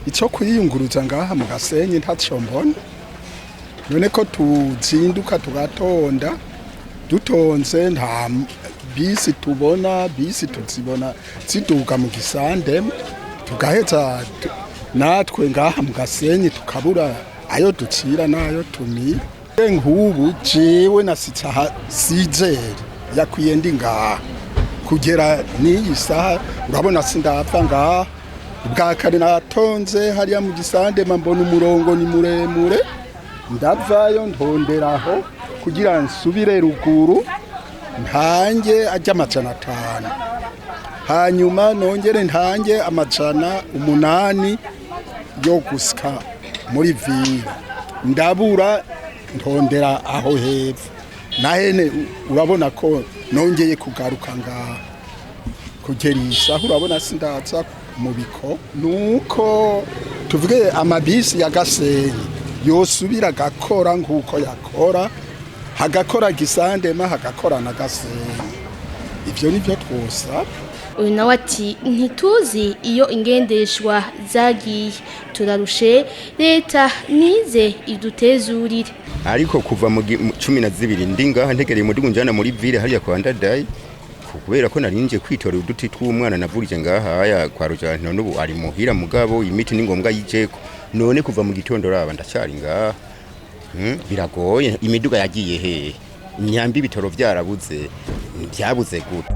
ico kwiyunguruza ngaha mu Gasenyi ntaco mbona, none ko tuzinduka tugatonda dutonze nta bisi tubona, bisi tuzibona ziduga mu gisande, tugaheza natwe ngaha mu Gasenyi tukabura ayo ducira nayo tumira. Nk'ubu jewe nasitse aha sizeri yakwiye ndi ngaha kugera n'iyi saha, urabona sindapfa ngaha. Ubwa kare natonze hariya mu gisande mbona umurongo ni muremure, ndavayo ndonderaho kugira nsubire ruguru ntange ajya amajana 5, hanyuma nongere ntange amajana 8 yo gusika muri Ivyo, ndabura ndondera aho hepfo nahene. Urabona ko nongeye kugaruka ngaha kugera isaha, urabona sindaza mu biko. Nuko tuvuge amabisi ya Gasenyi yosubira gakora nk'uko yakora, hagakora Gisandema hagakora na Gasenyi. Ivyo nivyo twosaba. Uyu nawe ati ntituzi iyo ingendeshwa zagiye, turarushe leta nize idutezurire. Ariko kuva mu 12 ndi ngaha ntegereye umudugu njana muri ville hariya kwa Ndadaye, kubera ko narinje kwitorera uduti tw'umwana navurije ngaha haya kwa Rujantino, n'ubu ari muhira mugabo imiti ni ngombwa yijeko. None kuva mu gitondo raba ndacyari ngaha, biragoye. Imiduga yagiye he? Imyambi bitoro vyarabuze, byabuze gute?